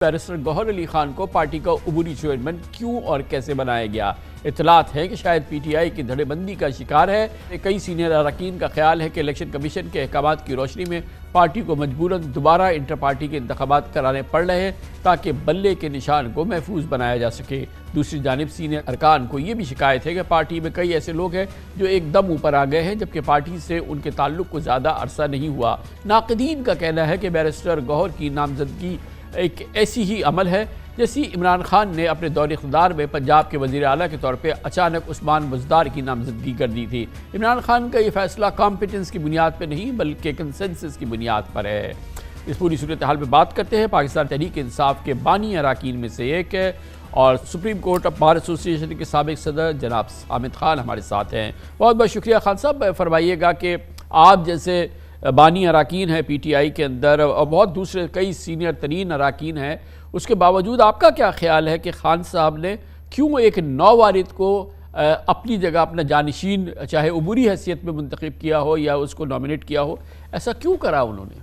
Barrister گوہر علی خان کو party کا عبوری چیئرمین کیوں اور کیسے بنایا گیا؟ اطلاعات ہے کہ شاید پی ٹی آئی کی دھڑے بندی کا شکار ہے۔ کئی سینئر اراکین کا خیال ہے کہ الیکشن کمیشن کے احکامات کی روشنی میں پارٹی کو مجبوراً دوبارہ انٹر پارٹی کے انتخابات کرانے پڑ رہے ہیں تاکہ بلے کے نشان کو محفوظ بنایا جا سکے۔ دوسری جانب سینئر ارکان کو یہ بھی شکایت ہے کہ پارٹی میں کئی ایسے لوگ ہیں جو ایک دم اوپر آ گئے ہیں جبکہ پارٹی سے ان کے تعلق کو زیادہ عرصہ نہیں ہوا۔ ناقدین کا کہنا ہے کہ بیرسٹر گوہر کی نامزدگی ایک ایسی ہی عمل ہے جیسی عمران خان نے اپنے دور اقتدار میں پنجاب کے وزیر اعلیٰ کے طور پہ اچانک عثمان بزدار کی نامزدگی کر دی تھی۔ عمران خان کا یہ فیصلہ کمپیٹنس کی بنیاد پہ نہیں بلکہ کنسنسس کی بنیاد پر ہے۔ اس پوری صورتحال پہ بات کرتے ہیں پاکستان تحریک انصاف کے بانی اراکین میں سے ایک ہے اور سپریم کورٹ آف بار ایسوسی ایشن کے سابق صدر جناب حامد خان ہمارے ساتھ ہیں۔ بہت بہت شکریہ خان صاحب۔ فرمائیے گا کہ آپ جیسے بانی اراکین ہیں پی ٹی آئی کے اندر اور بہت دوسرے کئی سینئر ترین اراکین ہیں، اس کے باوجود آپ کا کیا خیال ہے کہ خان صاحب نے کیوں ایک نووارد کو اپنی جگہ اپنا جانشین چاہے عبوری حیثیت میں منتخب کیا ہو یا اس کو نامنیٹ کیا ہو، ایسا کیوں کرا انہوں نے؟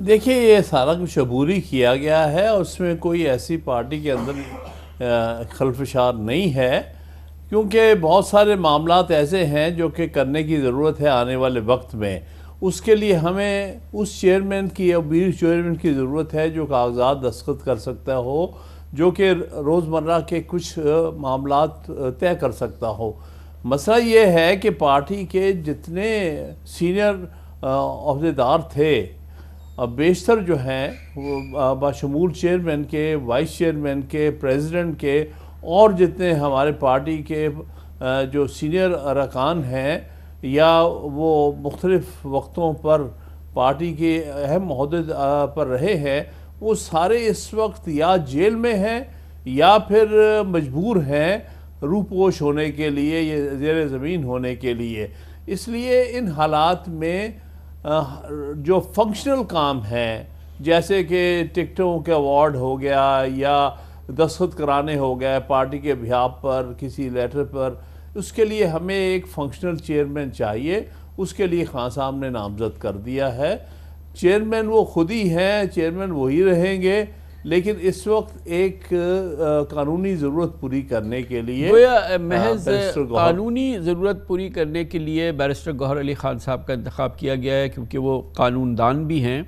دیکھیے، یہ سارا کچھ عبوری کیا گیا ہے اور اس میں کوئی ایسی پارٹی کے اندر خلفشار نہیں ہے، کیونکہ بہت سارے معاملات ایسے ہیں جو کہ کرنے کی ضرورت ہے آنے والے وقت میں۔ اس کے لیے ہمیں اس چیئرمین کی عبوری چیئرمین کی ضرورت ہے جو کاغذات دستخط کر سکتا ہو، جو کہ روزمرہ کے کچھ معاملات طے کر سکتا ہو۔ مسئلہ یہ ہے کہ پارٹی کے جتنے سینئر عہدیدار تھے بیشتر جو ہیں وہ بشمول چیئرمین کے، وائس چیئرمین کے، پریزیڈنٹ کے اور جتنے ہمارے پارٹی کے جو سینئر ارکان ہیں یا وہ مختلف وقتوں پر پارٹی کے اہم عہدے پر رہے ہیں، وہ سارے اس وقت یا جیل میں ہیں یا پھر مجبور ہیں روپوش ہونے کے لیے یا زیر زمین ہونے کے لیے۔ اس لیے ان حالات میں جو فنکشنل کام ہیں جیسے کہ ٹکٹوں کے ایوارڈ ہو گیا یا دستخط کرانے ہو گئے پارٹی کے بہاف پر کسی لیٹر پر، اس کے لیے ہمیں ایک فنکشنل چیئرمین چاہیے۔ اس کے لیے خان صاحب نے نامزد کر دیا ہے۔ چیئرمین وہ خود ہی ہیں، چیئرمین وہی رہیں گے، لیکن اس وقت ایک قانونی ضرورت پوری کرنے کے لیے محض قانونی ضرورت پوری کرنے کے لیے بیرسٹر گوہر علی خان صاحب کا انتخاب کیا گیا ہے کیونکہ وہ قانون دان بھی ہیں۔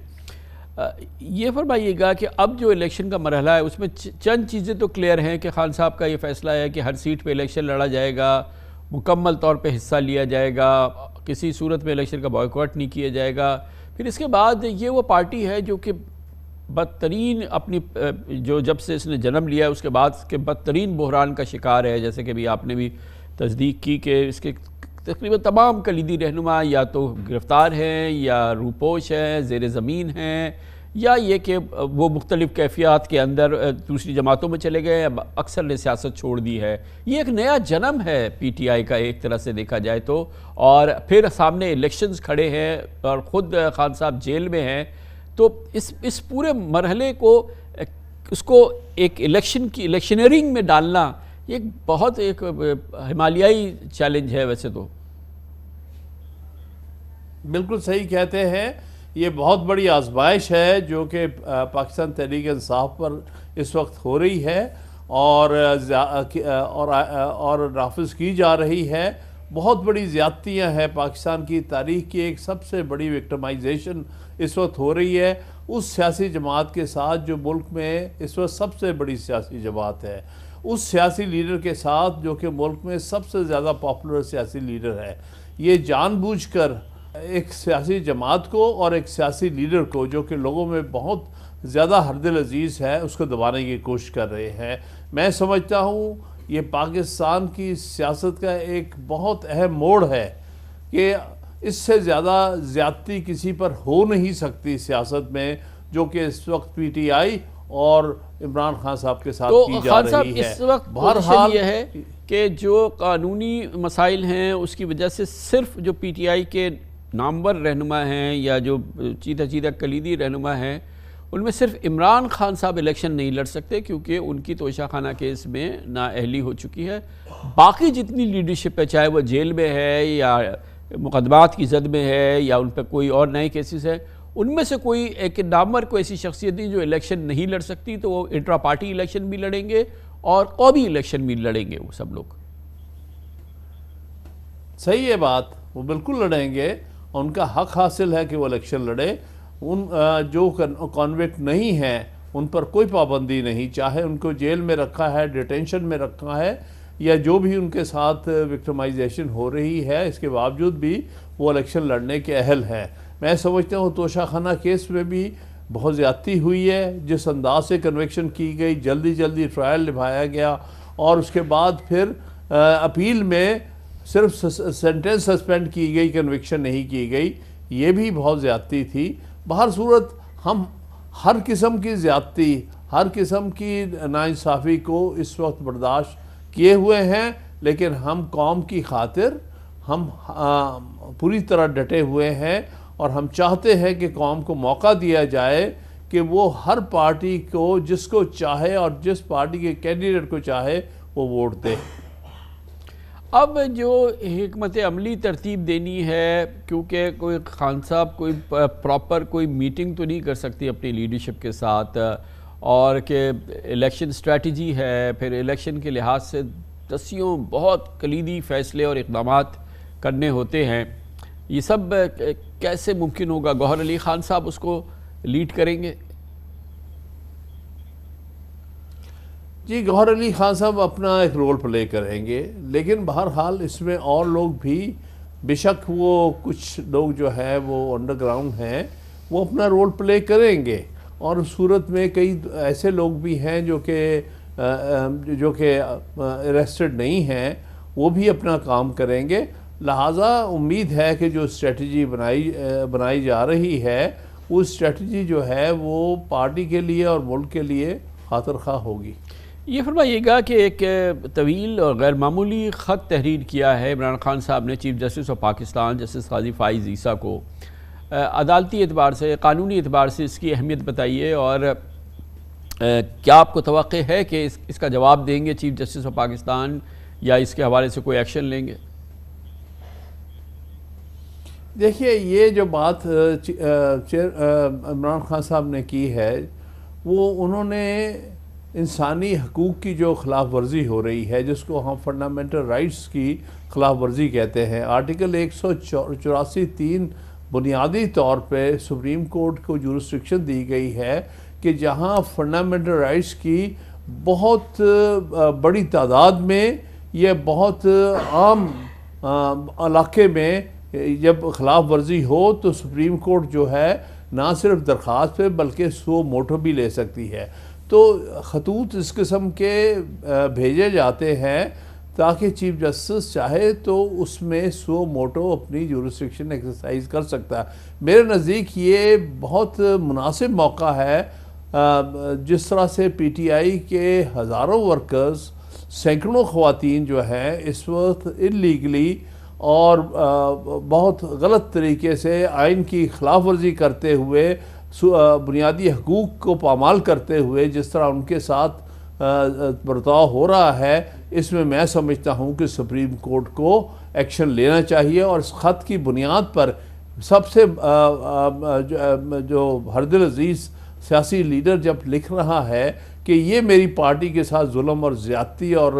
یہ فرمائیے گا کہ اب جو الیکشن کا مرحلہ ہے اس میں چند چیزیں تو کلیئر ہیں کہ خان صاحب کا یہ فیصلہ ہے کہ ہر سیٹ پہ الیکشن لڑا جائے گا، مکمل طور پہ حصہ لیا جائے گا، کسی صورت میں الیکشن کا بائیکاٹ نہیں کیا جائے گا۔ پھر اس کے بعد یہ وہ پارٹی ہے جو کہ بدترین اپنی جو جب سے اس نے جنم لیا ہے اس کے بعد کے بدترین بحران کا شکار ہے، جیسے کہ بھی آپ نے بھی تصدیق کی کہ اس کے تقریباً تمام کلیدی رہنما یا تو گرفتار ہیں یا روپوش ہیں، زیر زمین ہیں، یا یہ کہ وہ مختلف کیفیات کے اندر دوسری جماعتوں میں چلے گئے، اکثر نے سیاست چھوڑ دی ہے۔ یہ ایک نیا جنم ہے پی ٹی آئی کا ایک طرح سے دیکھا جائے تو، اور پھر سامنے الیکشنز کھڑے ہیں اور خود خان صاحب جیل میں ہیں، تو اس پورے مرحلے کو اس کو ایک الیکشنرنگ میں ڈالنا یہ بہت ایک ہمالیائی چیلنج ہے۔ ویسے تو بالکل صحیح کہتے ہیں، یہ بہت بڑی آزمائش ہے جو کہ پاکستان تحریک انصاف پر اس وقت ہو رہی ہے اور نافذ کی جا رہی ہے۔ بہت بڑی زیادتیاں ہیں، پاکستان کی تاریخ کی ایک سب سے بڑی وکٹمائزیشن اس وقت ہو رہی ہے اس سیاسی جماعت کے ساتھ جو ملک میں اس وقت سب سے بڑی سیاسی جماعت ہے، اس سیاسی لیڈر کے ساتھ جو کہ ملک میں سب سے زیادہ پاپولر سیاسی لیڈر ہے۔ یہ جان بوجھ کر ایک سیاسی جماعت کو اور ایک سیاسی لیڈر کو جو کہ لوگوں میں بہت زیادہ ہردل عزیز ہے اس کو دبانے کی کوشش کر رہے ہیں۔ میں سمجھتا ہوں یہ پاکستان کی سیاست کا ایک بہت اہم موڑ ہے کہ اس سے زیادہ زیادتی کسی پر ہو نہیں سکتی سیاست میں، جو کہ اس وقت پی ٹی آئی اور عمران خان صاحب کے ساتھ کی جا رہی ہے۔ تو خان صاحب اس وقت پوزیشن یہ ہے کہ جو قانونی مسائل ہیں اس کی وجہ سے صرف جو پی ٹی آئی کے نامور رہنما ہیں یا جو چیدہ کلیدی رہنما ہیں ان میں صرف عمران خان صاحب الیکشن نہیں لڑ سکتے کیونکہ ان کی توشہ خانہ کیس میں نااہلی ہو چکی ہے۔ باقی جتنی لیڈرشپ ہے، چاہے وہ جیل میں ہے یا مقدمات کی زد میں ہے یا ان پہ کوئی اور نئے کیسز ہے، ان میں سے کوئی ایک نامور کوئی ایسی شخصیت جو الیکشن نہیں لڑ سکتی تو وہ انٹرا پارٹی الیکشن بھی لڑیں گے اور قومی الیکشن بھی لڑیں گے وہ سب لوگ؟ صحیح ہے بات، وہ بالکل لڑیں گے، ان کا حق حاصل ہے کہ وہ الیکشن لڑے۔ ان جو کانوکٹ نہیں ہیں ان پر کوئی پابندی نہیں، چاہے ان کو جیل میں رکھا ہے، ڈیٹینشن میں رکھا ہے، یا جو بھی ان کے ساتھ وکٹمائزیشن ہو رہی ہے، اس کے باوجود بھی وہ الیکشن لڑنے کے اہل ہیں۔ میں سمجھتا ہوں توشہ خانہ کیس میں بھی بہت زیادتی ہوئی ہے، جس انداز سے کنوکشن کی گئی، جلدی ٹرائل نبھایا گیا، اور اس کے بعد پھر اپیل میں صرف سینٹنس سسپینڈ کی گئی، کنوکشن نہیں کی گئی، یہ بھی بہت زیادتی تھی۔ بہر صورت ہم ہر قسم کی زیادتی، ہر قسم کی ناانصافی کو اس وقت برداشت کیے ہوئے ہیں، لیکن ہم قوم کی خاطر ہم پوری طرح ڈٹے ہوئے ہیں، اور ہم چاہتے ہیں کہ قوم کو موقع دیا جائے کہ وہ ہر پارٹی کو جس کو چاہے اور جس پارٹی کے کینڈیڈیٹ کو چاہے وہ ووٹ دے۔ اب جو حکمت عملی ترتیب دینی ہے، کیونکہ کوئی خان صاحب کوئی پراپر کوئی میٹنگ تو نہیں کر سکتی اپنی لیڈرشپ کے ساتھ، اور کہ الیکشن اسٹریٹجی ہے، پھر الیکشن کے لحاظ سے دسیوں بہت کلیدی فیصلے اور اقدامات کرنے ہوتے ہیں، یہ سب کیسے ممکن ہوگا؟ گوہر علی خان صاحب اس کو لیڈ کریں گے؟ جی، گوہر علی خان صاحب اپنا ایک رول پلے کریں گے، لیکن بہرحال اس میں اور لوگ بھی، بے شک وہ کچھ لوگ جو ہے وہ انڈر گراؤنڈ ہیں، وہ اپنا رول پلے کریں گے، اور اس صورت میں کئی ایسے لوگ بھی ہیں جو کہ اریسٹڈ نہیں ہیں، وہ بھی اپنا کام کریں گے۔ لہٰذا امید ہے کہ جو اسٹریٹجی بنائی جا رہی ہے، وہ اسٹریٹجی جو ہے وہ پارٹی کے لیے اور ملک کے لیے خاطر خواہ ہوگی۔ یہ فرمائیے گا کہ ایک طویل اور غیر معمولی خط تحریر کیا ہے عمران خان صاحب نے chief justice of Pakistan justice قاضی فائز عیسیٰ کو، عدالتی اعتبار سے، قانونی اعتبار سے اس کی اہمیت بتائیے، اور کیا آپ کو توقع ہے کہ اس کا جواب دیں گے چیف جسٹس آف پاکستان، یا اس کے حوالے سے کوئی ایکشن لیں گے؟ دیکھیے، یہ جو بات عمران خان صاحب نے کی ہے، وہ انہوں نے انسانی حقوق کی جو خلاف ورزی ہو رہی ہے، جس کو ہم فنڈامنٹل رائٹس کی خلاف ورزی کہتے ہیں، آرٹیکل 184(3) بنیادی طور پہ سپریم کورٹ کو جورسڈکشن دی گئی ہے کہ جہاں فنڈامنٹل رائٹس کی بہت بڑی تعداد میں یا بہت عام علاقے میں جب خلاف ورزی ہو تو سپریم کورٹ جو ہے نہ صرف درخواست پہ بلکہ سو موٹو بھی لے سکتی ہے۔ تو خطوط اس قسم کے بھیجے جاتے ہیں تاکہ چیف جسٹس چاہے تو اس میں سو موٹو اپنی جورسڈکشن ایکسرسائز کر سکتا ہے۔ میرے نزدیک یہ بہت مناسب موقع ہے، جس طرح سے پی ٹی آئی کے ہزاروں ورکرز، سینکڑوں خواتین جو ہیں اس وقت انلیگلی اور بہت غلط طریقے سے آئین کی خلاف ورزی کرتے ہوئے، بنیادی حقوق کو پامال کرتے ہوئے جس طرح ان کے ساتھ برتاؤ ہو رہا ہے، اس میں سمجھتا ہوں کہ سپریم کورٹ کو ایکشن لینا چاہیے، اور اس خط کی بنیاد پر سب سے جو ہردل عزیز سیاسی لیڈر جب لکھ رہا ہے کہ یہ میری پارٹی کے ساتھ ظلم اور زیادتی اور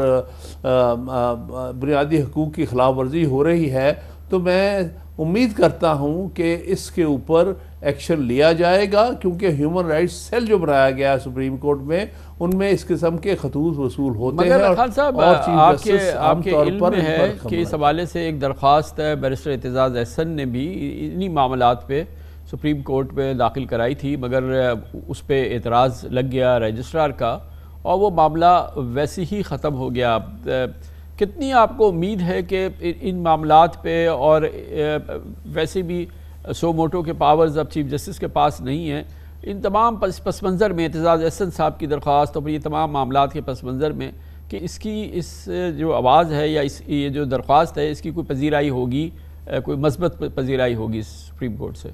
بنیادی حقوق کی خلاف ورزی ہو رہی ہے، تو میں امید کرتا ہوں کہ اس کے اوپر ایکشن لیا جائے گا، کیونکہ ہیومن رائٹس سیل جو بنایا گیا ہے سپریم کورٹ میں، ان میں اس قسم کے خطوط وصول ہوتے ہیں۔ مگر خان صاحب، آپ کے علم میں ہے کہ اس حوالے سے ایک درخواست ہے بیرسٹر اعتزاز احسن نے بھی انہی معاملات پہ سپریم کورٹ پہ داخل کرائی تھی، مگر اس پہ اعتراض لگ گیا رجسٹرار کا، اور وہ معاملہ ویسے ہی ختم ہو گیا۔ کتنی آپ کو امید ہے کہ ان معاملات پہ، اور ویسے بھی سو موٹو کے پاورز اب چیف جسٹس کے پاس نہیں ہیں، ان تمام پس منظر میں اعتزاز احسن صاحب کی درخواست اور یہ تمام معاملات کے پس منظر میں کہ اس جو آواز ہے یا یہ جو درخواست ہے، اس کی کوئی پذیرائی ہوگی، کوئی مثبت پذیرائی ہوگی سپریم کورٹ سے؟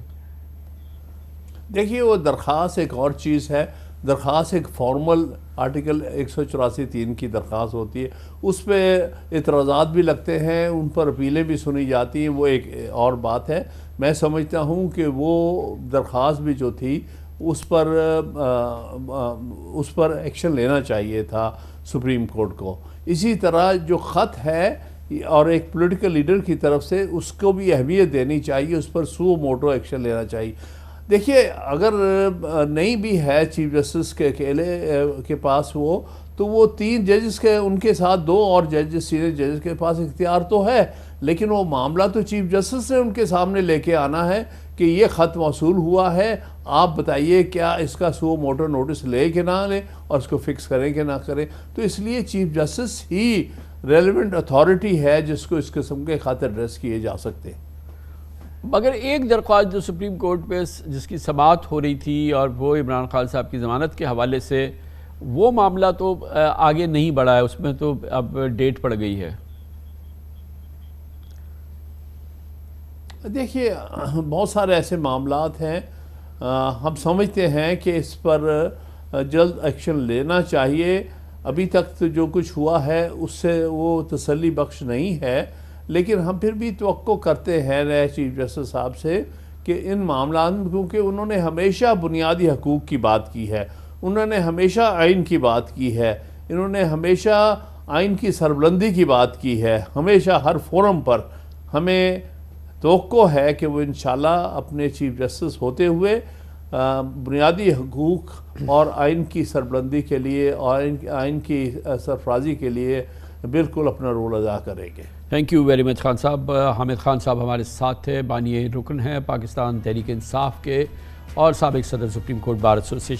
دیکھیے، وہ درخواست ایک اور چیز ہے، درخواست ایک فارمل آرٹیکل 184(3) کی درخواست ہوتی ہے، اس پہ اعتراضات بھی لگتے ہیں، ان پر اپیلیں بھی سنی جاتی ہیں، وہ ایک اور بات ہے۔ میں سمجھتا ہوں کہ وہ درخواست بھی جو تھی اس پر ایکشن لینا چاہیے تھا سپریم کورٹ کو۔ اسی طرح جو خط ہے اور ایک پولیٹیکل لیڈر کی طرف سے، اس کو بھی اہمیت دینی چاہیے، اس پر سو موٹو ایکشن لینا چاہیے۔ دیکھیے اگر نہیں بھی ہے چیف جسٹس کے اکیلے کے پاس تو وہ 3 ججز کے، ان کے ساتھ 2 اور ججز، سینئر ججز کے پاس اختیار تو ہے، لیکن وہ معاملہ تو چیف جسٹس نے ان کے سامنے لے کے آنا ہے کہ یہ خط موصول ہوا ہے، آپ بتائیے کیا اس کا سو موٹو نوٹس لے کہ نہ لیں اور اس کو فکس کریں کہ نہ کریں۔ تو اس لیے چیف جسٹس ہی ریلیونٹ اتھارٹی ہے جس کو اس قسم کے خط ایڈریس کیے جا سکتے ہیں۔ مگر ایک درخواست جو سپریم کورٹ پہ جس کی سماعت ہو رہی تھی اور وہ عمران خان صاحب کی ضمانت کے حوالے سے، وہ معاملہ تو آگے نہیں بڑھا ہے، اس میں تو اب ڈیٹ پڑ گئی ہے۔ دیکھیے بہت سارے ایسے معاملات ہیں، ہم سمجھتے ہیں کہ اس پر جلد ایکشن لینا چاہیے۔ ابھی تک تو جو کچھ ہوا ہے اس سے وہ تسلی بخش نہیں ہے، لیکن ہم پھر بھی توقع کرتے ہیں نئے چیف جسٹس صاحب سے کہ ان معاملات میں، کیونکہ انہوں نے ہمیشہ بنیادی حقوق کی بات کی ہے، انہوں نے ہمیشہ آئین کی بات کی ہے، انہوں نے ہمیشہ آئین کی سربلندی کی بات کی ہے، ہمیشہ ہر فورم پر۔ ہمیں توقع ہے کہ وہ انشاءاللہ اپنے چیف جسٹس ہوتے ہوئے بنیادی حقوق اور آئین کی سربلندی کے لیے اور آئین کی سرفرازی کے لیے بالکل اپنا رول ادا کریں گے۔ Thank you very much Khan صاحب۔ حامد خان صاحب ہمارے ساتھ تھے، بانی رکن ہیں پاکستان تحریک انصاف کے اور سابق صدر سپریم کورٹ بار ایسوسی ایشن۔